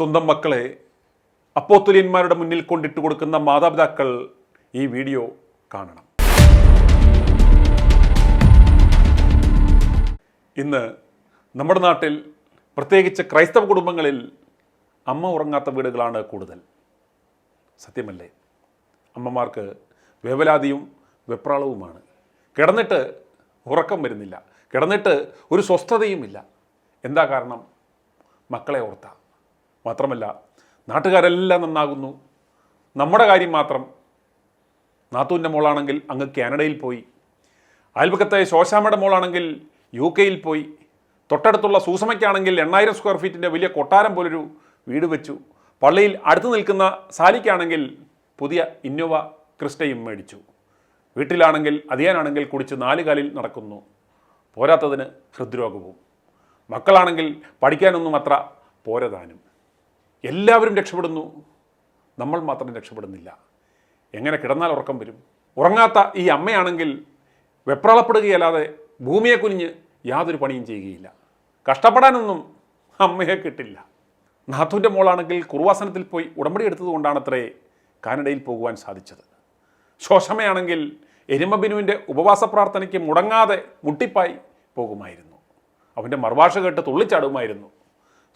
സ്വന്തം മക്കളെ അപ്പോസ്തലന്മാരുടെ മുന്നിൽ കൊണ്ടിട്ട് കൊടുക്കുന്ന മാതാപിതാക്കൾ ഈ വീഡിയോ കാണണം. ഇന്ന് നമ്മുടെ നാട്ടിൽ പ്രത്യേകിച്ച് ക്രൈസ്തവ കുടുംബങ്ങളിൽ അമ്മ ഉറങ്ങാത്ത വീടുകളാണ് കൂടുതൽ. സത്യമല്ലേ? അമ്മമാർക്ക് വേവലാതിയും വെപ്രാളവുമാണ്. കിടന്നിട്ട് ഉറക്കം വരുന്നില്ല, കിടന്നിട്ട് ഒരു സ്വസ്ഥതയുമില്ല. എന്താ കാരണം? മക്കളെ ഓർത്ത. മാത്രമല്ല, നാട്ടുകാരെല്ലാം നന്നാകുന്നു, നമ്മുടെ കാര്യം മാത്രം. നാത്തൂൻ്റെ മോളാണെങ്കിൽ അങ്ങ് കാനഡയിൽ പോയി, അയൽപക്കത്തെ ശോശാമ്മയുടെ മോളാണെങ്കിൽ UK പോയി, തൊട്ടടുത്തുള്ള സൂസമയ്ക്കാണെങ്കിൽ 8000 സ്ക്വയർ ഫീറ്റിൻ്റെ വലിയ കൊട്ടാരം പോലൊരു വീട് വെച്ചു, പള്ളിയിൽ അടുത്ത് നിൽക്കുന്ന സാലിക്കാണെങ്കിൽ പുതിയ ഇന്നോവ ക്രിസ്റ്റയും മേടിച്ചു, വീട്ടിലാണെങ്കിൽ അതിയാനാണെങ്കിൽ കുടിച്ച് 4 കാലിൽ നടക്കുന്നു, പോരാത്തതിന് ഹൃദ്രോഗവും. മക്കളാണെങ്കിൽ പഠിക്കാനൊന്നും അത്ര പോരതാനും. എല്ലാവരും രക്ഷപ്പെടുന്നു, നമ്മൾ മാത്രം രക്ഷപ്പെടുന്നില്ല. എങ്ങനെ കിടന്നാൽ ഉറക്കം വരും? ഉറങ്ങാത്ത ഈ അമ്മയാണെങ്കിൽ വെപ്രാളപ്പെടുകയല്ലാതെ ഭൂമിയെ കുനിഞ്ഞ് യാതൊരു പണിയും ചെയ്യുകയില്ല. കഷ്ടപ്പെടാനൊന്നും അമ്മയെ കിട്ടില്ല. നാത്തൂൻ്റെ മോളാണെങ്കിൽ കുറുവാസനത്തിൽ പോയി ഉടമ്പടി എടുത്തതുകൊണ്ടാണത്രേ കാനഡയിൽ പോകുവാൻ സാധിച്ചത്. ശോശമയാണെങ്കിൽ എരുമബിനുവിൻ്റെ ഉപവാസ പ്രാർത്ഥനയ്ക്ക് മുടങ്ങാതെ മുട്ടിപ്പായി പോകുമായിരുന്നു. അവൻ്റെ മറുഭാഷ കേട്ട് തുള്ളിച്ചാടുമായിരുന്നു.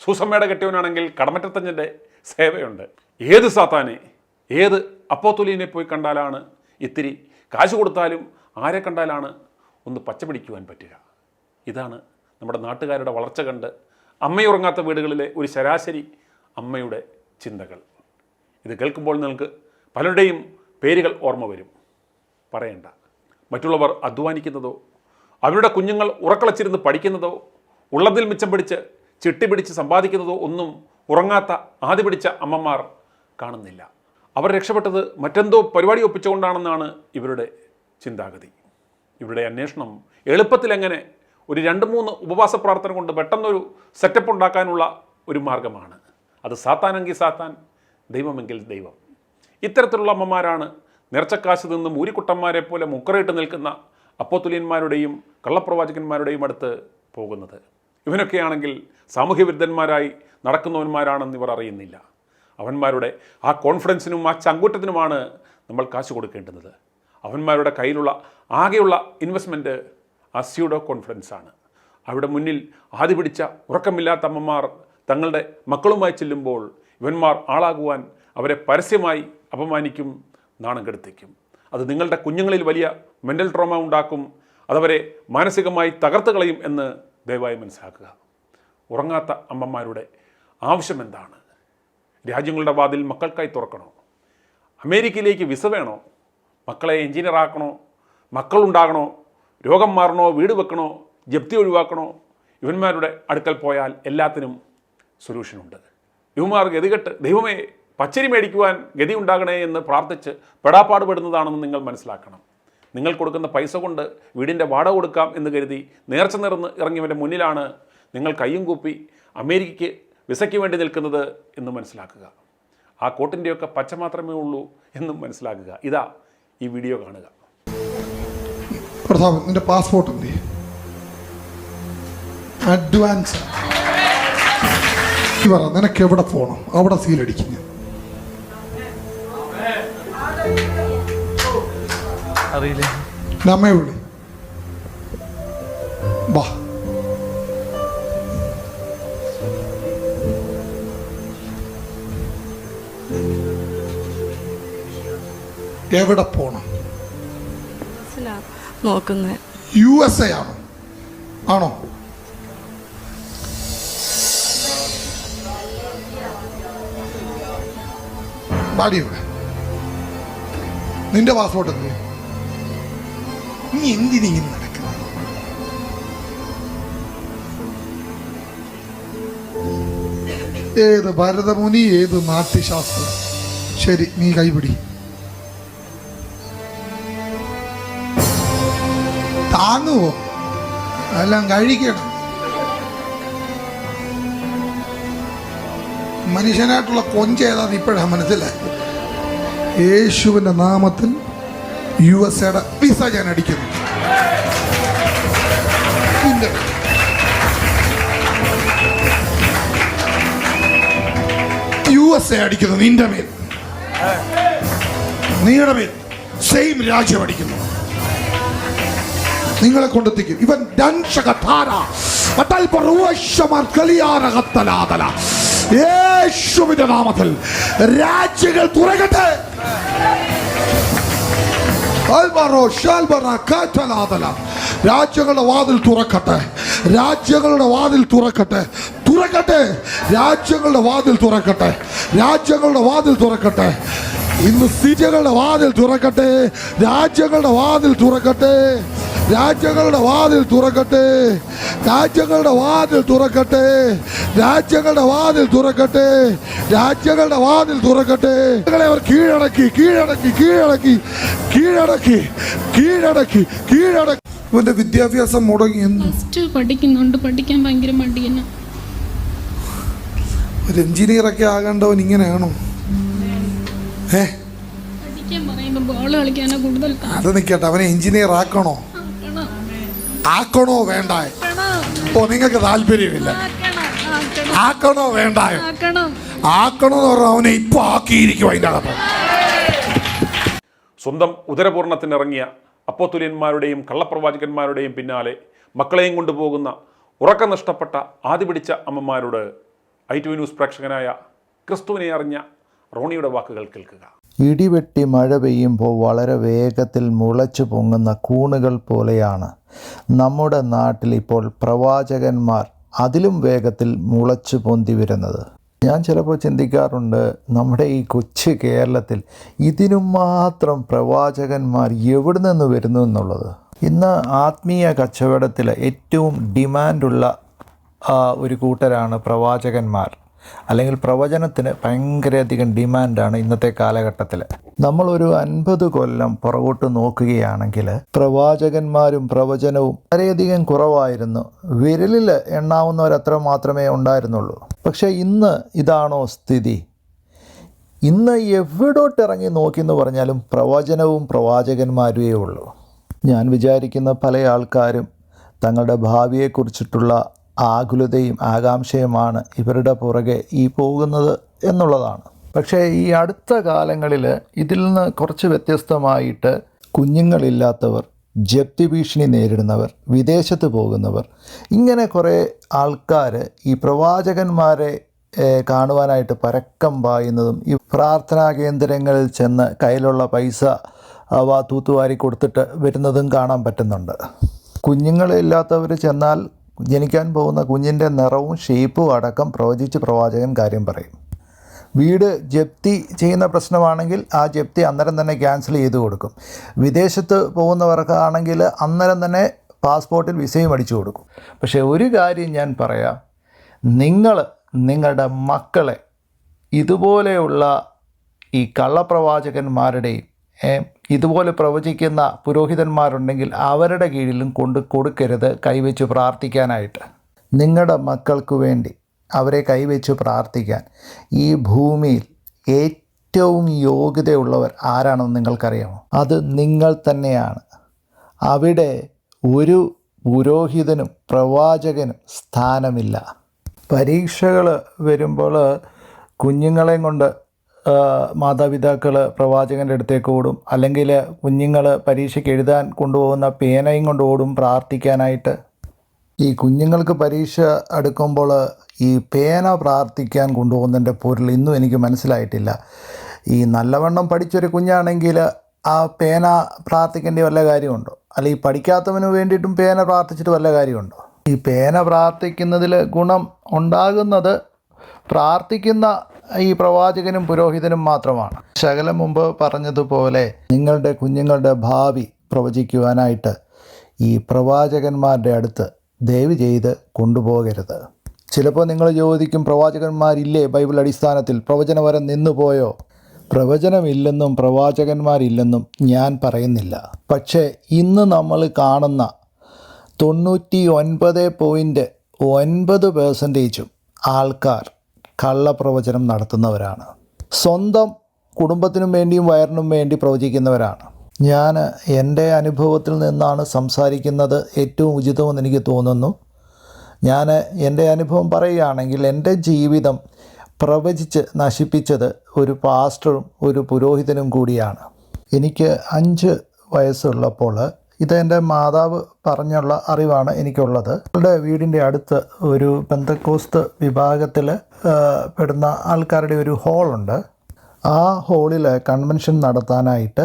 സൂസമ്മയുടെ കെട്ടിയവനാണെങ്കിൽ കടമറ്റത്തഞ്ഞൻ്റെ സേവയുണ്ട്. ഏത് സാത്താനെ, ഏത് അപ്പോസ്തലനെ പോയി കണ്ടാലാണ്, ഇത്തിരി കാശ് കൊടുത്താലും ആരെ കണ്ടാലാണ് ഒന്ന് പച്ച പിടിക്കുവാൻ പറ്റുക? ഇതാണ് നമ്മുടെ നാട്ടുകാരുടെ വളർച്ച കണ്ട് അമ്മയുറങ്ങാത്ത വീടുകളിലെ ഒരു ശരാശരി അമ്മയുടെ ചിന്തകൾ. ഇത് കേൾക്കുമ്പോൾ നിങ്ങൾക്ക് പലരുടെയും പേരുകൾ ഓർമ്മ വരും. പറയണ്ട. മറ്റുള്ളവർ അധ്വാനിക്കുന്നതോ അവരുടെ കുഞ്ഞുങ്ങൾ ഉറക്കളച്ചിരുന്ന് പഠിക്കുന്നതോ ഉള്ളതിൽ മിച്ചം പിടിച്ച് ചിട്ടി പിടിച്ച് സമ്പാദിക്കുന്നതോ ഒന്നും ഉറങ്ങാത്ത ആദ്യ പിടിച്ച അമ്മമാർ കാണുന്നില്ല. അവർ രക്ഷപ്പെട്ടത് മറ്റെന്തോ പരിപാടി ഒപ്പിച്ചുകൊണ്ടാണെന്നാണ് ഇവരുടെ ചിന്താഗതി. ഇവരുടെ അന്വേഷണം എളുപ്പത്തിൽ എങ്ങനെ ഒരു 2-3 ഉപവാസ പ്രാർത്ഥന കൊണ്ട് പെട്ടെന്നൊരു സെറ്റപ്പ് ഉണ്ടാക്കാനുള്ള ഒരു മാർഗമാണ്. അത് സാത്താനെങ്കിൽ സാത്താൻ, ദൈവമെങ്കിൽ ദൈവം. ഇത്തരത്തിലുള്ള അമ്മമാരാണ് നേർച്ചക്കാശ് നിന്ന് മൂരിക്കുട്ടന്മാരെ പോലെ മുക്കറയിട്ട് നിൽക്കുന്ന അപ്പോസ്തലന്മാരുടെയും കള്ളപ്രവാചകന്മാരുടെയും അടുത്ത് പോകുന്നത്. ഇവനൊക്കെയാണെങ്കിൽ സാമൂഹ്യവിരുദ്ധന്മാരായി നടക്കുന്നവന്മാരാണെന്ന് ഇവർ അറിയുന്നില്ല. അവന്മാരുടെ ആ കോൺഫിഡൻസിനും ആ ചങ്കൂറ്റത്തിനുമാണ് നമ്മൾ കാശ് കൊടുക്കേണ്ടുന്നത്. അവന്മാരുടെ കയ്യിലുള്ള ആകെയുള്ള ഇൻവെസ്റ്റ്മെൻറ്റ് ആ സ്യൂഡോ കോൺഫിഡൻസാണ്. അവിടെ മുന്നിൽ ആദ്യ പിടിച്ച ഉറക്കമില്ലാത്ത അമ്മമാർ തങ്ങളുടെ മക്കളുമായി ചെല്ലുമ്പോൾ ഇവന്മാർ ആളാകുവാൻ അവരെ പരസ്യമായി അപമാനിക്കും, നാണം കെടുത്തിക്കും. അത് നിങ്ങളുടെ കുഞ്ഞുങ്ങളിൽ വലിയ മെൻ്റൽ ട്രോമ ഉണ്ടാക്കും, അതവരെ മാനസികമായി തകർത്ത് കളയും എന്ന് ദയവായി മനസ്സിലാക്കുക. ഉറങ്ങാത്ത അമ്മമാരുടെ ആവശ്യം എന്താണ്? രാജ്യങ്ങളുടെ വാതിൽ മക്കൾക്കായി തുറക്കണോ? അമേരിക്കയിലേക്ക് വിസ വേണോ? മക്കളെ എഞ്ചിനീയർ ആക്കണോ? മക്കളുണ്ടാകണോ? രോഗം മാറണോ? വീട് വെക്കണോ? ജപ്തി ഒഴിവാക്കണോ? ഇവന്മാരുടെ അടുക്കൽ പോയാൽ എല്ലാത്തിനും സൊല്യൂഷനുണ്ട്. ഇവന്മാർ ഗതികെട്ട് ദൈവമേ പച്ചരി മേടിക്കുവാൻ ഗതി ഉണ്ടാകണേ എന്ന് പ്രാർത്ഥിച്ച് പെടാപ്പാടുപെടുന്നതാണെന്ന് നിങ്ങൾ മനസ്സിലാക്കണം. നിങ്ങൾ കൊടുക്കുന്ന പൈസ കൊണ്ട് വീടിൻ്റെ വാടക കൊടുക്കാം എന്ന് കരുതി നേർച്ച നിറന്ന് ഇറങ്ങിയവൻ്റെ മുന്നിലാണ് നിങ്ങൾ കയ്യും കൂപ്പി അമേരിക്കയ്ക്ക് വിസയ്ക്ക് വേണ്ടി നിൽക്കുന്നത് എന്ന് മനസ്സിലാക്കുക. ആ കോട്ടിൻ്റെയൊക്കെ പച്ച മാത്രമേ ഉള്ളൂ എന്നും മനസ്സിലാക്കുക. ഇതാ ഈ വീഡിയോ കാണുക. പ്രതാപ്, നിന്റെ പാസ്പോർട്ട് എന്ത് അഡ്വാൻസ് പറ, നിനക്ക് എവിടെ പോകണം? അവിടെ സീലടിക്കുന്നു. അറിയില്ലേ? അമ്മയെ വിളി. വാ. എവിടെ പോണം? നോക്കുന്നത് USA ആണോ? ആണോ? ബാഡി ഇവിടെ. നിന്റെ പാസ്പോർട്ട് എന്ത്? നീ എന്തിനിങ്ങനെ നടക്കുന്നത്? ഏത് ഭരതമുനി, ഏത് നാട്യശാസ്ത്രം? ശരി, നീ കൈപിടി. താങ്ങുവോ? എല്ലാം കഴിക്കണം. മനുഷ്യനായിട്ടുള്ള കൊഞ്ച ഏതാന്ന് ഇപ്പോഴാണ് മനസ്സിലായി. യേശുവിൻ്റെ നാമത്തിൽ USA വിസ ഞാൻ അടിക്കുന്നു. USA അടിക്കുന്നു നിന്റെ മേൽ, നിങ്ങളുടെ മേൽ സെയിം രാജ്യം അടിക്കുന്നു, നിങ്ങളെ കൊണ്ടെത്തിക്കും. ഇവൻ യേശുവിന്റെ നാമത്തിൽ രാജ്യങ്ങൾ തുറക്കട്ടെ. രാജ്യങ്ങളുടെ വാതിൽ തുറക്കട്ടെ, രാജ്യങ്ങളുടെ വാതിൽ തുറക്കട്ടെ, തുറക്കട്ടെ, രാജ്യങ്ങളുടെ വാതിൽ തുറക്കട്ടെ, രാജ്യങ്ങളുടെ വാതിൽ തുറക്കട്ടെ. ഇന്ന് സീറ്റുകളുടെ വാതിൽ തുറക്കട്ടെ, രാജ്യങ്ങളുടെ വാതിൽ തുറക്കട്ടെ, രാജ്യങ്ങളുടെ വാതിൽ തുറക്കട്ടെ, രാജ്യങ്ങളുടെ വാതിൽ തുറക്കട്ടെ, രാജ്യങ്ങളുടെ വാതിൽ തുറക്കട്ടെ, രാജ്യങ്ങളുടെ വാതിൽ തുറക്കട്ടെ. അവർ കീഴടക്കി കീഴടക്കി കീഴടക്കി കീഴടക്കി കീഴടക്കി കീഴടക്കി. ഇവന്റെ വിദ്യാഭ്യാസം മുടങ്ങി. പഠിക്കുന്നുണ്ട്, പഠിക്കാൻ ഭയങ്കര മടിയെന്ന. ഒരു എഞ്ചിനീയറൊക്കെ ആകേണ്ടവൻ ഇങ്ങനെയാണോ? അത് നിക്കട്ടെ, അവനെ എഞ്ചിനീയർ ആക്കണോ? ആക്കണോ വേണ്ടായോ? ഓ, നിങ്ങൾക്ക് താല്പര്യമില്ല. ആക്കണോ വേണ്ടായോ? ആക്കണോ എന്ന് പറഞ്ഞാൽ അവനെ ഇപ്പൊ ആക്കിയിരിക്കും അതിൻ്റെ അകത്ത്. സ്വന്തം ഉദരപൂർണത്തിനിറങ്ങിയ അപ്പോസ്തലന്മാരുടെയും കള്ളപ്രവാചകന്മാരുടെയും പിന്നാലെ മക്കളെയും കൊണ്ടുപോകുന്ന ഉറക്കം നഷ്ടപ്പെട്ട ആദി പിടിച്ച അമ്മമാരോട് i2 ന്യൂസ് പ്രേക്ഷകനായ ക്രിസ്തുവിനെ അറിഞ്ഞ റോണിയുടെ വാക്കുകൾ കേൾക്കുക. ഇടിവെട്ടി മഴ പെയ്യുമ്പോൾ വളരെ വേഗത്തിൽ മുളച്ചു പൊങ്ങുന്ന കൂണുകൾ പോലെയാണ് നമ്മുടെ നാട്ടിൽ ഇപ്പോൾ പ്രവാചകന്മാർ അതിലും വേഗത്തിൽ മുളച്ചു പൊന്തി വരുന്നത്. ഞാൻ ചിലപ്പോൾ ചിന്തിക്കാറുണ്ട്, നമ്മുടെ ഈ കൊച്ചു കേരളത്തിൽ ഇതിനും മാത്രം പ്രവാചകന്മാർ എവിടെ നിന്ന് വരുന്നു എന്നുള്ളത്. ഇന്ന് ആത്മീയ കച്ചവടത്തിൽ ഏറ്റവും ഡിമാൻഡുള്ള ഒരു കൂട്ടരാണ് പ്രവാചകന്മാർ, അല്ലെങ്കിൽ പ്രവചനത്തിന് ഭയങ്കരധികം ഡിമാൻഡാണ് ഇന്നത്തെ കാലഘട്ടത്തിൽ. നമ്മളൊരു 50 കൊല്ലം പുറകോട്ട് നോക്കുകയാണെങ്കിൽ പ്രവാചകന്മാരും പ്രവചനവും വളരെയധികം കുറവായിരുന്നു. വിരലിൽ എണ്ണാവുന്നവരത്ര മാത്രമേ ഉണ്ടായിരുന്നുള്ളൂ. പക്ഷേ ഇന്ന് ഇതാണോ സ്ഥിതി? ഇന്ന് എവിടോട്ടിറങ്ങി നോക്കിയെന്ന് പറഞ്ഞാലും പ്രവചനവും പ്രവാചകന്മാരുമേ ഉള്ളൂ. ഞാൻ വിചാരിക്കുന്ന പല ആൾക്കാരും തങ്ങളുടെ ഭാവിയെക്കുറിച്ചിട്ടുള്ള ആകുലതയും ആകാംക്ഷയുമാണ് ഇവരുടെ പുറകെ ഈ പോകുന്നത് എന്നുള്ളതാണ്. പക്ഷേ ഈ അടുത്ത കാലങ്ങളിൽ ഇതിൽ നിന്ന് കുറച്ച് വ്യത്യസ്തമായിട്ട് കുഞ്ഞുങ്ങളില്ലാത്തവർ, ജപ്തി ഭീഷണി നേരിടുന്നവർ, വിദേശത്ത് പോകുന്നവർ, ഇങ്ങനെ കുറേ ആൾക്കാർ ഈ പ്രവാചകന്മാരെ കാണുവാനായിട്ട് പരക്കം പായുന്നതും ഈ പ്രാർത്ഥനാ കേന്ദ്രങ്ങളിൽ ചെന്ന് കയ്യിലുള്ള പൈസ അവ തൂത്തുവാരി കൊടുത്തിട്ട് വരുന്നതും കാണാൻ പറ്റുന്നുണ്ട്. കുഞ്ഞുങ്ങളില്ലാത്തവർ ചെന്നാൽ ജനിക്കാൻ പോകുന്ന കുഞ്ഞിൻ്റെ നിറവും ഷേപ്പും അടക്കം പ്രവചിച്ച് പ്രവാചകൻ കാര്യം പറയും. വീട് ജപ്തി ചെയ്യുന്ന പ്രശ്നമാണെങ്കിൽ ആ ജപ്തി അന്നേരം തന്നെ ക്യാൻസൽ ചെയ്ത് കൊടുക്കും. വിദേശത്ത് പോകുന്നവർക്കാണെങ്കിൽ അന്നേരം തന്നെ പാസ്പോർട്ടിൽ വിസയും അടിച്ചു കൊടുക്കും. പക്ഷേ ഒരു കാര്യം ഞാൻ പറയാം, നിങ്ങളുടെ മക്കളെ ഇതുപോലെയുള്ള ഈ കള്ളപ്രവാചകന്മാരുടെയും ഇതുപോലെ പ്രവചിക്കുന്ന പുരോഹിതന്മാരുണ്ടെങ്കിൽ അവരുടെ കീഴിലും കൊടുക്കരുത് കൈവച്ച് പ്രാർത്ഥിക്കാനായിട്ട്. നിങ്ങളുടെ മക്കൾക്ക് വേണ്ടി അവരെ കൈവച്ച് പ്രാർത്ഥിക്കാൻ ഈ ഭൂമിയിൽ ഏറ്റവും യോഗ്യതയുള്ളവർ ആരാണെന്ന് നിങ്ങൾക്കറിയാമോ? അത് നിങ്ങൾ തന്നെയാണ്. അവിടെ ഒരു പുരോഹിതനും പ്രവാചകനും സ്ഥാനമില്ല. പരീക്ഷകൾ വരുമ്പോൾ കുഞ്ഞുങ്ങളെയും കൊണ്ട് മാതാപിതാക്കൾ പ്രവാചകൻ്റെ അടുത്തേക്ക് ഓടും, അല്ലെങ്കിൽ കുഞ്ഞുങ്ങൾ പരീക്ഷയ്ക്ക് എഴുതാൻ കൊണ്ടുപോകുന്ന പേനയും കൊണ്ട് ഓടും പ്രാർത്ഥിക്കാനായിട്ട്. ഈ കുഞ്ഞുങ്ങൾക്ക് പരീക്ഷ അടുക്കുമ്പോൾ ഈ പേന പ്രാർത്ഥിക്കാൻ കൊണ്ടുപോകുന്നതിൻ്റെ പൊരുൾ ഇന്നും എനിക്ക് മനസ്സിലായിട്ടില്ല. ഈ നല്ലവണ്ണം പഠിച്ചൊരു കുഞ്ഞാണെങ്കിൽ ആ പേന പ്രാർത്ഥിക്കേണ്ട വല്ല കാര്യമുണ്ടോ? അല്ലെങ്കിൽ പഠിക്കാത്തവന് വേണ്ടിയിട്ടും പേന പ്രാർത്ഥിച്ചിട്ട് വല്ല കാര്യമുണ്ടോ? ഈ പേന പ്രാർത്ഥിക്കുന്നതിൽ ഗുണം ഉണ്ടാകുന്നത് പ്രാർത്ഥിക്കുന്ന ഈ പ്രവാചകനും പുരോഹിതനും മാത്രമാണ്. ശകലം മുമ്പ് പറഞ്ഞതുപോലെ നിങ്ങളുടെ കുഞ്ഞുങ്ങളുടെ ഭാവി പ്രവചിക്കുവാനായിട്ട് ഈ പ്രവാചകന്മാരുടെ അടുത്ത് ദയവ് ചെയ്ത് കൊണ്ടുപോകരുത്. ചിലപ്പോൾ നിങ്ങൾ ചോദിക്കും, പ്രവാചകന്മാരില്ലേ ബൈബിൾ അടിസ്ഥാനത്തിൽ? പ്രവചനവരം നിന്നുപോയോ? പ്രവചനമില്ലെന്നും പ്രവാചകന്മാരില്ലെന്നും ഞാൻ പറയുന്നില്ല. പക്ഷേ ഇന്ന് നമ്മൾ കാണുന്ന 99.9% ആൾക്കാർ കള്ളപ്രവചനം നടത്തുന്നവരാണ്. സ്വന്തം കുടുംബത്തിനും വേണ്ടിയും വയറിനും വേണ്ടി പ്രവചിക്കുന്നവരാണ്. ഞാൻ എൻ്റെ അനുഭവത്തിൽ നിന്നാണ് സംസാരിക്കുന്നത് ഏറ്റവും ഉചിതമെന്ന് എനിക്ക് തോന്നുന്നു. ഞാൻ എൻ്റെ അനുഭവം പറയുകയാണെങ്കിൽ എൻ്റെ ജീവിതം പ്രവചിച്ച് നശിപ്പിച്ചത് ഒരു പാസ്റ്ററും ഒരു പുരോഹിതനും കൂടിയാണ്. എനിക്ക് 5 വയസ്സുള്ളപ്പോൾ ഇത് എൻ്റെ മാതാവ് പറഞ്ഞുള്ള അറിവാണ് എനിക്കുള്ളത്. ഞങ്ങളുടെ വീടിൻ്റെ അടുത്ത് ഒരു പെന്തക്കോസ്ത് വിഭാഗത്തിൽ പെടുന്ന ആൾക്കാരുടെ ഒരു ഹാളുണ്ട്. ആ ഹാളിൽ കൺവെൻഷൻ നടത്താനായിട്ട്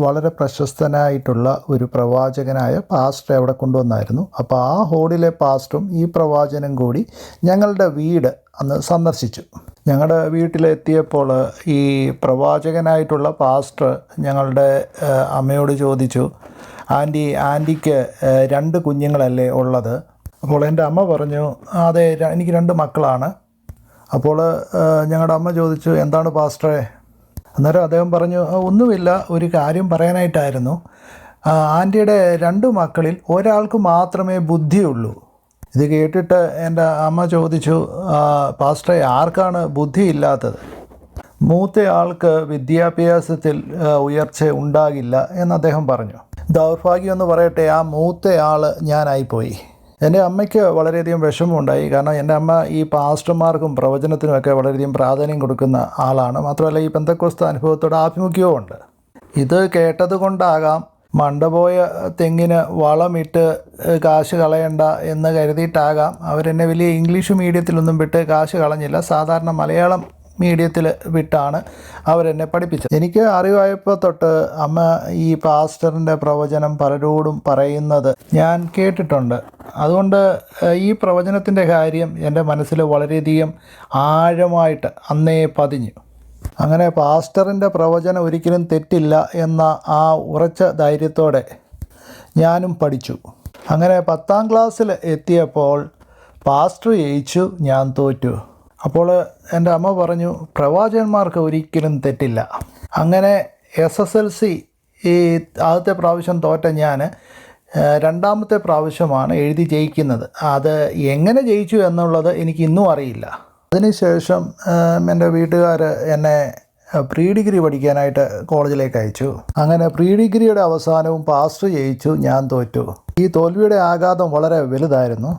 വളരെ പ്രശസ്തനായിട്ടുള്ള ഒരു പ്രവാചകനായ പാസ്റ്റർ അവിടെ കൊണ്ടുവന്നായിരുന്നു. അപ്പോൾ ആ ഹാളിലെ പാസ്റ്ററും ഈ പ്രവാചകനും കൂടി ഞങ്ങളുടെ വീട് അന്ന് സന്ദർശിച്ചു. ഞങ്ങളുടെ വീട്ടിലെത്തിയപ്പോൾ ഈ പ്രവാചകനായിട്ടുള്ള പാസ്റ്റർ ഞങ്ങളുടെ അമ്മയോട് ചോദിച്ചു, ആൻറ്റിക്ക് 2 കുഞ്ഞുങ്ങളല്ലേ ഉള്ളത്? അപ്പോൾ എൻ്റെ അമ്മ പറഞ്ഞു, അതെ, എനിക്ക് 2 മക്കളാണ്. അപ്പോൾ ഞങ്ങളുടെ അമ്മ ചോദിച്ചു, എന്താണ് പാസ്റ്ററെ? അന്നേരം അദ്ദേഹം പറഞ്ഞു, ഒന്നുമില്ല, ഒരു കാര്യം പറയാനായിട്ടായിരുന്നു. ആൻറ്റിയുടെ 2 മക്കളിൽ ഒരാൾക്ക് മാത്രമേ ബുദ്ധിയുള്ളൂ. ഇത് കേട്ടിട്ട് എൻ്റെ അമ്മ ചോദിച്ചു, പാസ്റ്ററെ, ആർക്കാണ് ബുദ്ധിയില്ലാത്തത്? മൂത്ത ആൾക്ക് വിദ്യാഭ്യാസത്തിൽ ഉയർച്ച ഉണ്ടാകില്ല എന്ന് അദ്ദേഹം പറഞ്ഞു. ദൗർഭാഗ്യം എന്ന് പറയട്ടെ, ആ മൂത്ത ആൾ ഞാനായിപ്പോയി. എൻ്റെ അമ്മയ്ക്ക് വളരെയധികം വിഷമമുണ്ടായി. കാരണം എൻ്റെ അമ്മ ഈ പാസ്റ്റർമാർക്കും പ്രവചനത്തിനുമൊക്കെ വളരെയധികം പ്രാധാന്യം കൊടുക്കുന്ന ആളാണ്. മാത്രമല്ല ഈ പെന്തക്കോസ്ത് അനുഭവത്തോട് ആഭിമുഖ്യവും ഉണ്ട്. ഇത് കേട്ടത് കൊണ്ടാകാം മണ്ടപോയ തെങ്ങിന് വളമിട്ട് കാശ് കളയണ്ട എന്ന് കരുതിയിട്ടാകാം അവരെന്നെ വലിയ ഇംഗ്ലീഷ് മീഡിയത്തിലൊന്നും വിട്ട് കാശ് കളഞ്ഞില്ല. സാധാരണ മലയാളം മീഡിയത്തിൽ വിട്ടാണ് അവരെന്നെ പഠിപ്പിച്ചത്. എനിക്ക് അറിവായപ്പോൾ തൊട്ട് അമ്മ ഈ പാസ്റ്ററിൻ്റെ പ്രവചനം പലരോടും പറയുന്നത് ഞാൻ കേട്ടിട്ടുണ്ട്. അതുകൊണ്ട് ഈ പ്രവചനത്തിൻ്റെ കാര്യം എൻ്റെ മനസ്സിൽ വളരെയധികം ആഴമായിട്ട് അന്നേ പതിഞ്ഞു. അങ്ങനെ പാസ്റ്ററിൻ്റെ പ്രവചനം ഒരിക്കലും തെറ്റില്ല എന്ന ആ ഉറച്ച ധൈര്യത്തോടെ ഞാനും പഠിച്ചു. അങ്ങനെ 10ാം ക്ലാസ്സിൽ എത്തിയപ്പോൾ പാസ്റ്റർ ജയിച്ചു, ഞാൻ തോറ്റു. അപ്പോൾ എൻ്റെ അമ്മ പറഞ്ഞു, പ്രവാചകന്മാർക്ക് ഒരിക്കലും തെറ്റില്ല. അങ്ങനെ SSLC ഈ ആദ്യത്തെ പ്രാവശ്യം തോറ്റ ഞാൻ 2ാമത്തെ പ്രാവശ്യമാണ് എഴുതി ജയിക്കുന്നത്. അത് എങ്ങനെ ജയിച്ചു എന്നുള്ളത് എനിക്ക് ഇന്നും അറിയില്ല. അതിനുശേഷം എൻ്റെ വീട്ടുകാർ എന്നെ പ്രീ ഡിഗ്രി പഠിക്കാനായിട്ട് കോളേജിലേക്ക് അയച്ചു. അങ്ങനെ പ്രീ ഡിഗ്രിയുടെ അവസാനവും പാസ്റ്റർ ജയിച്ചു, ഞാൻ തോറ്റു. ഈ തോൽവിയുടെ ആഘാതം വളരെ വലുതായിരുന്നു.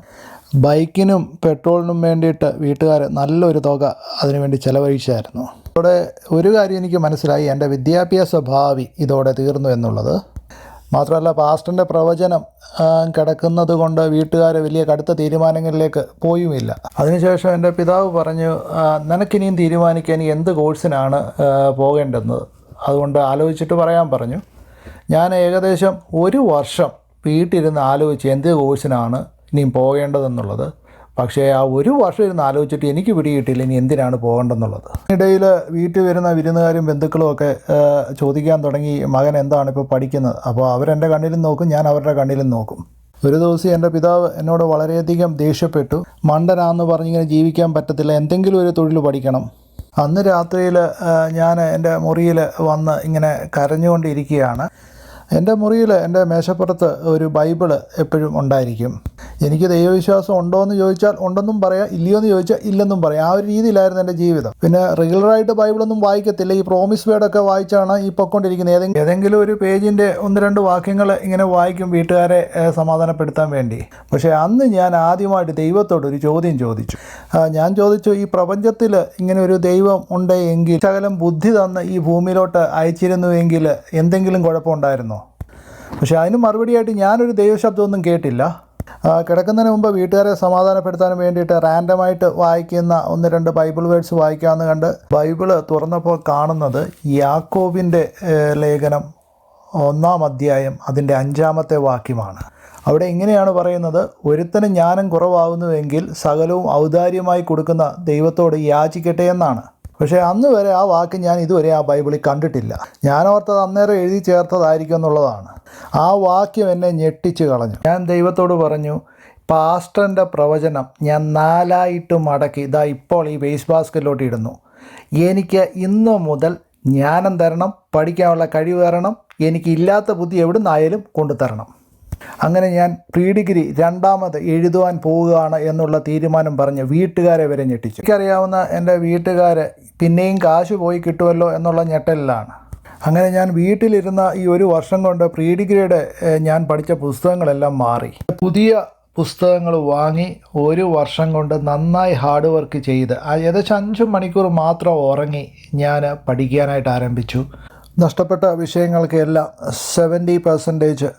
ബൈക്കിനും പെട്രോളിനും വേണ്ടിയിട്ട് വീട്ടുകാർ നല്ലൊരു തുക അതിനുവേണ്ടി ചിലവഴിച്ചായിരുന്നു. ഇതോടെ ഒരു കാര്യം എനിക്ക് മനസ്സിലായി, എൻ്റെ വിദ്യാഭ്യാസ ഭാവി ഇതോടെ തീർന്നു എന്നുള്ളത്. മാത്രമല്ല പാസ്റ്ററിൻ്റെ പ്രവചനം കിടക്കുന്നത് കൊണ്ട് വീട്ടുകാർ വലിയ കടുത്ത തീരുമാനങ്ങളിലേക്ക് പോയുമില്ല. അതിനുശേഷം എൻ്റെ പിതാവ് പറഞ്ഞു, നിനക്കിനിയും തീരുമാനിക്കാൻ എന്ത് കോഴ്സിനാണ് പോകേണ്ടത്, അതുകൊണ്ട് ആലോചിച്ചിട്ട് പറയാൻ പറഞ്ഞു. ഞാൻ ഏകദേശം 1 വർഷം വീട്ടിലിരുന്ന് ആലോചിച്ച് എന്ത് കോഴ്സിനാണ് ഇനിയും പോകേണ്ടതെന്നുള്ളത്. പക്ഷേ ആ 1 വർഷം ഇരുന്ന് ആലോചിച്ചിട്ട് എനിക്ക് പിടികിട്ടില്ല ഇനി എന്തിനാണ് പോകേണ്ടതെന്നുള്ളത്. ഇടയിൽ വീട്ടിൽ വരുന്ന വിരുന്നുകാരും ബന്ധുക്കളും ഒക്കെ ചോദിക്കാൻ തുടങ്ങി, മകൻ എന്താണ് ഇപ്പോൾ പഠിക്കുന്നത്? അപ്പോൾ അവരെൻ്റെ കണ്ണിലും നോക്കും, ഞാൻ അവരുടെ കണ്ണിലും നോക്കും. ഒരു ദിവസം എൻ്റെ പിതാവ് എന്നോട് വളരെയധികം ദേഷ്യപ്പെട്ടു. മണ്ടനാന്ന് പറഞ്ഞിങ്ങനെ ജീവിക്കാൻ പറ്റത്തില്ല, എന്തെങ്കിലും ഒരു തൊഴിൽ പഠിക്കണം. അന്ന് രാത്രിയിൽ ഞാൻ എൻ്റെ മുറിയിൽ വന്ന് ഇങ്ങനെ കരഞ്ഞുകൊണ്ടിരിക്കുകയാണ്. എൻ്റെ മുറിയിൽ എൻ്റെ മേശപ്പുറത്ത് ഒരു ബൈബിള് എപ്പോഴും ഉണ്ടായിരിക്കും. എനിക്ക് ദൈവവിശ്വാസം ഉണ്ടോ എന്ന് ചോദിച്ചാൽ ഉണ്ടെന്നും പറയാം, ഇല്ലയോ എന്ന് ചോദിച്ചാൽ ഇല്ലെന്നും പറയാം. ആ ഒരു രീതിയിലായിരുന്നു എൻ്റെ ജീവിതം. പിന്നെ റെഗുലറായിട്ട് ബൈബിളൊന്നും വായിക്കത്തില്ല, ഈ പ്രോമിസ് വേർഡൊക്കെ വായിച്ചാണ് ഈ പൊയ്ക്കൊണ്ടിരിക്കുന്നത്. ഏതെങ്കിലും ഒരു പേജിൻ്റെ 1-2 വാക്യങ്ങൾ ഇങ്ങനെ വായിക്കും വീട്ടുകാരെ സമാധാനപ്പെടുത്താൻ വേണ്ടി. പക്ഷേ അന്ന് ഞാൻ ആദ്യമായിട്ട് ദൈവത്തോട് ഒരു ചോദ്യം ചോദിച്ചു. ഞാൻ ചോദിച്ചു, ഈ പ്രപഞ്ചത്തിൽ ഇങ്ങനെ ഒരു ദൈവം ഉണ്ടെങ്കിൽ ശകലം ബുദ്ധി തന്ന് ഈ ഭൂമിയിലോട്ട് അയച്ചിരുന്നുവെങ്കിൽ എന്തെങ്കിലും കുഴപ്പമുണ്ടായിരുന്നോ? പക്ഷേ അതിന് മറുപടിയായിട്ട് ഞാനൊരു ദൈവശബ്ദമൊന്നും കേട്ടില്ല. കിടക്കുന്നതിന് മുമ്പ് വീട്ടുകാരെ സമാധാനപ്പെടുത്താൻ വേണ്ടിയിട്ട് റാൻഡമായിട്ട് വായിക്കുന്ന 1-2 ബൈബിൾ വേർഡ്സ് വായിക്കാമെന്ന് കണ്ട് ബൈബിള് തുറന്നപ്പോൾ കാണുന്നത് യാക്കോബിൻ്റെ ലേഖനം 1-ാം അധ്യായം അതിൻ്റെ 5-ാമത്തെ വാക്യമാണ്. അവിടെ ഇങ്ങനെയാണ് പറയുന്നത്, ഒരുത്തന് ജ്ഞാനം കുറവാകുന്നുവെങ്കിൽ സകലവും ഔദാര്യമായി കൊടുക്കുന്ന ദൈവത്തോട് യാചിക്കട്ടെ എന്നാണ്. പക്ഷേ അന്ന് വരെ ആ വാക്ക് ഞാൻ ഇതുവരെ ആ ബൈബിളിൽ കണ്ടിട്ടില്ല. ഞാൻ ഓർത്തത് അന്നേരം എഴുതി ചേർത്തതായിരിക്കും എന്നുള്ളതാണ്. ആ വാക്യം എന്നെ ഞെട്ടിച്ച് കളഞ്ഞു. ഞാൻ ദൈവത്തോട് പറഞ്ഞു, പാസ്റ്ററിൻ്റെ പ്രവചനം ഞാൻ 4ആയിട്ട് മടക്കി ഇതാ ഇപ്പോൾ ഈ വേസ്റ്റ് ബാസ്ക്കറ്റിലോട്ട് ഇടുന്നു. എനിക്ക് ഇന്നു മുതൽ ജ്ഞാനം തരണം, പഠിക്കാനുള്ള കഴിവ് തരണം, എനിക്കില്ലാത്ത ബുദ്ധി എവിടെ നിന്നായാലും കൊണ്ടുതരണം. അങ്ങനെ ഞാൻ പ്രീ ഡിഗ്രി 2ാമത് എഴുതുവാൻ പോവുകയാണ് എന്നുള്ള തീരുമാനം പറഞ്ഞ് വീട്ടുകാരെ വരെ ഞെട്ടിച്ചു. എനിക്കറിയാവുന്ന എൻ്റെ വീട്ടുകാർ പിന്നെയും കാശ് പോയി കിട്ടുമല്ലോ എന്നുള്ള ഞെട്ടലിലാണ്. അങ്ങനെ ഞാൻ വീട്ടിലിരുന്ന ഈ 1 വർഷം കൊണ്ട് പ്രീ ഡിഗ്രിയുടെ ഞാൻ പഠിച്ച പുസ്തകങ്ങളെല്ലാം മാറി. പുതിയ പുസ്തകങ്ങൾ വാങ്ങി 1 വർഷം കൊണ്ട് നന്നായി ഹാർഡ് വർക്ക് ചെയ്ത് ഏകദേശം 5 മണിക്കൂർ മാത്രം ഉറങ്ങി ഞാൻ പഠിക്കാനായിട്ട് ആരംഭിച്ചു. നഷ്ടപ്പെട്ട വിഷയങ്ങൾക്കെല്ലാം 70%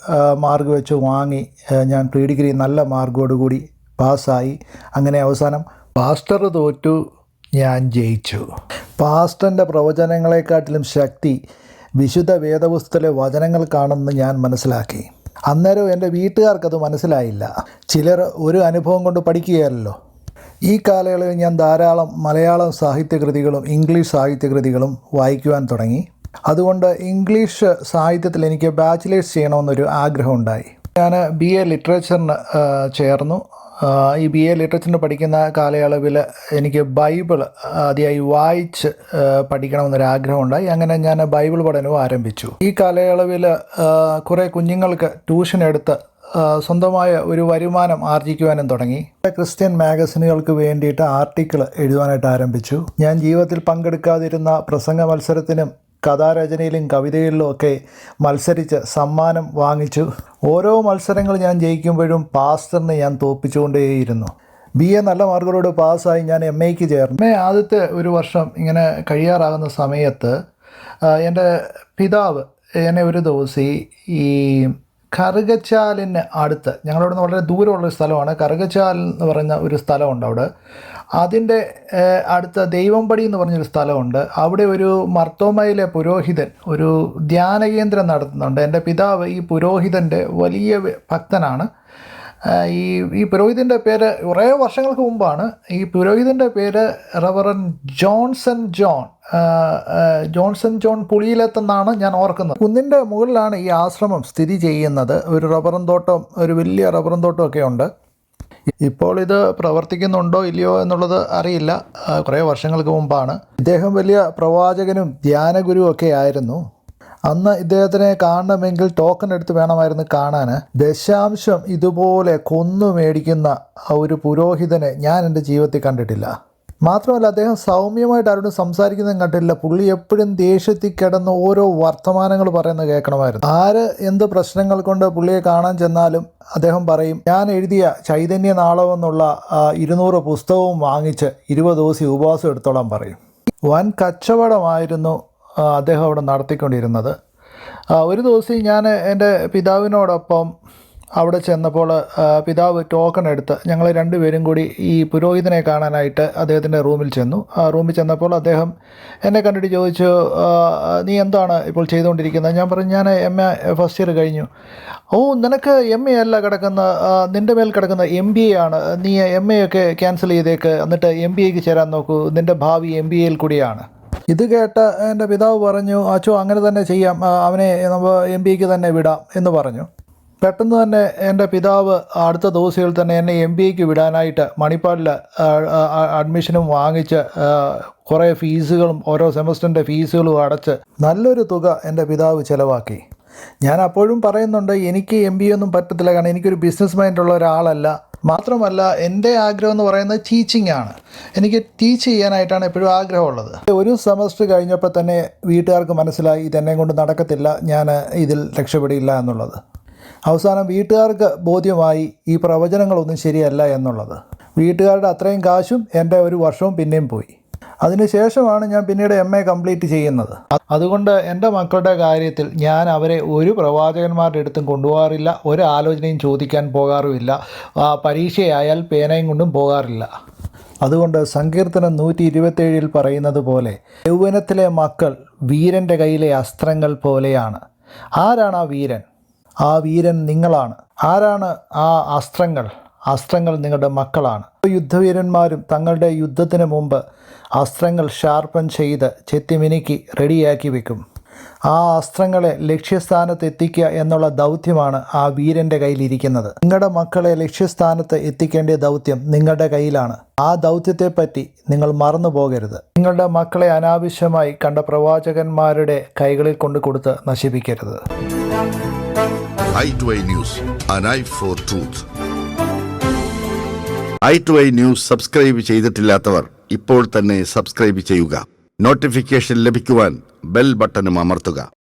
മാർക്ക് വെച്ച് വാങ്ങി ഞാൻ പ്രീ ഡിഗ്രി നല്ല മാർക്കോടുകൂടി പാസ്സായി. അങ്ങനെ അവസാനം പാസ്റ്റർ തോറ്റു, ഞാൻ ജയിച്ചു. പാസ്റ്ററിൻ്റെ പ്രവചനങ്ങളെക്കാട്ടിലും ശക്തി വിശുദ്ധ വേദപുസ്തകത്തിലെ വചനങ്ങൾക്കാണെന്ന് ഞാൻ മനസ്സിലാക്കി. അന്നേരം എൻ്റെ വീട്ടുകാർക്കത് മനസ്സിലായില്ല. ചിലർ ഒരു അനുഭവം കൊണ്ട് പഠിക്കുകയല്ലോ. ഈ കാലയളവിൽ ഞാൻ ധാരാളം മലയാളം സാഹിത്യകൃതികളും ഇംഗ്ലീഷ് സാഹിത്യകൃതികളും വായിക്കുവാൻ തുടങ്ങി. അതുകൊണ്ട് ഇംഗ്ലീഷ് സാഹിത്യത്തിൽ എനിക്ക് ബാച്ചിലേഴ്സ് ചെയ്യണമെന്നൊരു ആഗ്രഹം ഉണ്ടായി. ഞാൻ BA ലിറ്ററേച്ചറിന് ചേർന്നു. ഈ BA ലിറ്ററേച്ചറിന് പഠിക്കുന്ന കാലയളവിൽ എനിക്ക് ബൈബിൾ ആദ്യമായി വായിച്ച് പഠിക്കണമെന്നൊരാഗ്രഹം ഉണ്ടായി. അങ്ങനെ ഞാൻ ബൈബിൾ പഠനവും ആരംഭിച്ചു. ഈ കാലയളവിൽ കുറേ കുഞ്ഞുങ്ങൾക്ക് ട്യൂഷൻ എടുത്ത് സ്വന്തമായ ഒരു വരുമാനം ആർജിക്കുവാനും തുടങ്ങി. ക്രിസ്ത്യൻ മാഗസിനുകൾക്ക് വേണ്ടിയിട്ട് ആർട്ടിക്കിൾ എഴുതുവാനായിട്ട് ആരംഭിച്ചു. ഞാൻ ജീവിതത്തിൽ പങ്കെടുക്കാതിരുന്ന പ്രസംഗ മത്സരത്തിനും കഥാരചനയിലും കവിതകളിലും ഒക്കെ മത്സരിച്ച് സമ്മാനം വാങ്ങിച്ചു. ഓരോ മത്സരങ്ങൾ ഞാൻ ജയിക്കുമ്പോഴും പാസ്റ്ററിനെ ഞാൻ തോൽപ്പിച്ചുകൊണ്ടേയിരുന്നു. BA നല്ല മാർക്കോട് പാസ്സായി. ഞാൻ MAക്ക് ചേർന്നു. ആദ്യത്തെ ഒരു വർഷം ഇങ്ങനെ കഴിയാറാകുന്ന സമയത്ത് എൻ്റെ പിതാവ് എന്നെ ഒരു ദിവസം ഈ കറുകച്ചാലിന് അടുത്ത്, ഞങ്ങളുടെ നിന്ന് വളരെ ദൂരമുള്ളൊരു സ്ഥലമാണ് കറുകച്ചാൽ എന്ന് പറയുന്ന ഒരു സ്ഥലമുണ്ട്. അവിടെ അതിൻ്റെ അടുത്ത ദൈവംപടി എന്ന് പറഞ്ഞൊരു സ്ഥലമുണ്ട്. അവിടെ ഒരു മർത്തോമയിലെ പുരോഹിതൻ ഒരു ധ്യാനകേന്ദ്രം നടത്തുന്നുണ്ട്. എൻ്റെ പിതാവ് ഈ പുരോഹിതൻ്റെ വലിയ ഭക്തനാണ്. ഈ പുരോഹിതൻ്റെ പേര് കുറേ വർഷങ്ങൾക്ക് മുമ്പാണ്. ഈ പുരോഹിതൻ്റെ പേര് റവറൻ ജോൺസൺ ജോൺ പുളിയിലെത്തെന്നാണ് ഞാൻ ഓർക്കുന്നത്. കുന്നിൻ്റെ മുകളിലാണ് ഈ ആശ്രമം സ്ഥിതി ചെയ്യുന്നത്. ഒരു റബ്ബറും തോട്ടം, ഒരു വലിയ റബ്ബറും തോട്ടമൊക്കെ ഉണ്ട്. ഇപ്പോൾ ഇത് പ്രവർത്തിക്കുന്നുണ്ടോ ഇല്ലയോ എന്നുള്ളത് അറിയില്ല. കുറേ വർഷങ്ങൾക്ക് മുമ്പാണ്. ഇദ്ദേഹം വലിയ പ്രവാചകനും ധ്യാനഗുരുവും ഒക്കെ ആയിരുന്നു. അന്ന് ഇദ്ദേഹത്തിനെ കാണണമെങ്കിൽ ടോക്കൺ എടുത്ത് വേണമായിരുന്നു കാണാൻ. ദശാംശം ഇതുപോലെ കൊന്നു മേടിക്കുന്ന ഒരു പുരോഹിതനെ ഞാൻ എൻ്റെ ജീവിതത്തിൽ കണ്ടിട്ടില്ല. മാത്രമല്ല അദ്ദേഹം സൗമ്യമായിട്ട് ആരോടും സംസാരിക്കുന്നതും കണ്ടില്ല. പുള്ളി എപ്പോഴും ദേഷ്യത്തിൽ കിടന്ന് ഓരോ വർത്തമാനങ്ങൾ പറയുന്നത് കേൾക്കണമായിരുന്നു. ആര് എന്ത് പ്രശ്നങ്ങൾ കൊണ്ട് പുള്ളിയെ കാണാൻ ചെന്നാലും അദ്ദേഹം പറയും, ഞാൻ എഴുതിയ ചൈതന്യ നാളം എന്നുള്ള 200 പുസ്തകവും വാങ്ങിച്ച് 20 ദിവസം ഉപവാസം എടുത്തോളാൻ പറയും. വൻ കച്ചവടമായിരുന്നു അദ്ദേഹം അവിടെ നടത്തിക്കൊണ്ടിരുന്നത്. ഒരു ദിവസം ഞാൻ എൻ്റെ പിതാവിനോടൊപ്പം അവിടെ ചെന്നപ്പോൾ പിതാവ് ടോക്കൺ എടുത്ത് ഞങ്ങൾ 2 പേരും കൂടി ഈ പുരോഹിതനെ കാണാനായിട്ട് അദ്ദേഹത്തിൻ്റെ റൂമിൽ ചെന്നു. ആ റൂമിൽ ചെന്നപ്പോൾ അദ്ദേഹം എന്നെ കണ്ടിട്ട് ചോദിച്ചു, നീ എന്താണ് ഇപ്പോൾ ചെയ്തുകൊണ്ടിരിക്കുന്നത്? ഞാൻ പറഞ്ഞു, ഞാൻ MA ഫസ്റ്റ് ഇയർ കഴിഞ്ഞു. ഓ, നിനക്ക് MA അല്ല കിടക്കുന്ന, നിൻ്റെ മേൽ കിടക്കുന്ന MBA ആണ്. നീ MA ഒക്കെ ക്യാൻസൽ ചെയ്തേക്ക്, എന്നിട്ട് MBAക്ക് ചേരാൻ നോക്കൂ, നിൻ്റെ ഭാവി MBAയിൽ കൂടിയാണ്. ഇത് കേട്ട് എൻ്റെ പിതാവ് പറഞ്ഞു, അച്ചോ അങ്ങനെ തന്നെ ചെയ്യാം, അവനെ നമ്മൾ MBAക്ക് തന്നെ വിടാം എന്ന് പറഞ്ഞു. പെട്ടെന്ന് തന്നെ എൻ്റെ പിതാവ് അടുത്ത ദിവസങ്ങളിൽ തന്നെ എന്നെ MBAക്ക് വിടാനായിട്ട് മണിപ്പാലിൽ അഡ്മിഷനും വാങ്ങിച്ച് കുറേ ഫീസുകളും ഓരോ സെമസ്റ്ററിൻ്റെ ഫീസുകളും അടച്ച് നല്ലൊരു തുക എൻ്റെ പിതാവ് ചിലവാക്കി. ഞാൻ അപ്പോഴും പറയുന്നുണ്ട്, എനിക്ക് MBA ഒന്നും പറ്റത്തില്ല, കാരണം എനിക്കൊരു ബിസിനസ് മൈൻഡുള്ള ഒരാളല്ല. മാത്രമല്ല എൻ്റെ ആഗ്രഹം എന്ന് പറയുന്നത് ടീച്ചിങ് ആണ്. എനിക്ക് ടീച്ച് ചെയ്യാനായിട്ടാണ് എപ്പോഴും ആഗ്രഹമുള്ളത്. ഒരു സെമസ്റ്റർ കഴിഞ്ഞപ്പോൾ തന്നെ വീട്ടുകാർക്ക് മനസ്സിലായി ഇതെന്നെ കൊണ്ട് നടക്കത്തില്ല, ഞാൻ ഇതിൽ രക്ഷപ്പെടില്ല എന്നുള്ളത്. അവസാനം വീട്ടുകാർക്ക് ബോധ്യമായി ഈ പ്രവചനങ്ങളൊന്നും ശരിയല്ല എന്നുള്ളത്. വീട്ടുകാരുടെ അത്രയും കാശും എൻ്റെ ഒരു വർഷവും പിന്നെയും പോയി. അതിനുശേഷമാണ് ഞാൻ പിന്നീട് MA കംപ്ലീറ്റ് ചെയ്യുന്നത്. അതുകൊണ്ട് എൻ്റെ മക്കളുടെ കാര്യത്തിൽ ഞാൻ അവരെ ഒരു പ്രവാചകന്മാരുടെ അടുത്തും കൊണ്ടുപോകാറില്ല, ഒരു ആലോചനയും ചോദിക്കാൻ പോകാറുമില്ല, പരീക്ഷയായാൽ പേനയും കൊണ്ടും പോകാറില്ല. അതുകൊണ്ട് സങ്കീർത്തനം 127 പറയുന്നത് പോലെ യൗവനത്തിലെ മക്കൾ വീരൻ്റെ കയ്യിലെ അസ്ത്രങ്ങൾ പോലെയാണ്. ആരാണ് ആ വീരൻ? ആ വീരൻ നിങ്ങളാണ്. ആരാണ് ആ അസ്ത്രങ്ങൾ? അസ്ത്രങ്ങൾ നിങ്ങളുടെ മക്കളാണ്. യുദ്ധവീരന്മാരും തങ്ങളുടെ യുദ്ധത്തിന് മുമ്പ് അസ്ത്രങ്ങൾ ഷാർപ്പൻ ചെയ്ത് ചെത്തിമിനുക്കി റെഡിയാക്കി വെക്കും. ആ അസ്ത്രങ്ങളെ ലക്ഷ്യസ്ഥാനത്ത് എത്തിക്കുക എന്നുള്ള ദൗത്യമാണ് ആ വീരൻ്റെ കയ്യിലിരിക്കുന്നത്. നിങ്ങളുടെ മക്കളെ ലക്ഷ്യസ്ഥാനത്ത് എത്തിക്കേണ്ട ദൗത്യം നിങ്ങളുടെ കയ്യിലാണ്. ആ ദൗത്യത്തെപ്പറ്റി നിങ്ങൾ മറന്നു പോകരുത്. നിങ്ങളുടെ മക്കളെ അനാവശ്യമായി കണ്ട പ്രവാചകന്മാരുടെ കൈകളിൽ കൊണ്ട് കൊടുത്ത് നശിപ്പിക്കരുത്. i2i News, an eye for truth. i2i News subscribe ചെയ്തിട്ടില്ലാത്തവർ ഇപ്പോൾ തന്നെ സബ്സ്ക്രൈബ് ചെയ്യുക. നോട്ടിഫിക്കേഷൻ ലഭിക്കുവാൻ ബെൽ ബട്ടണും അമർത്തുക.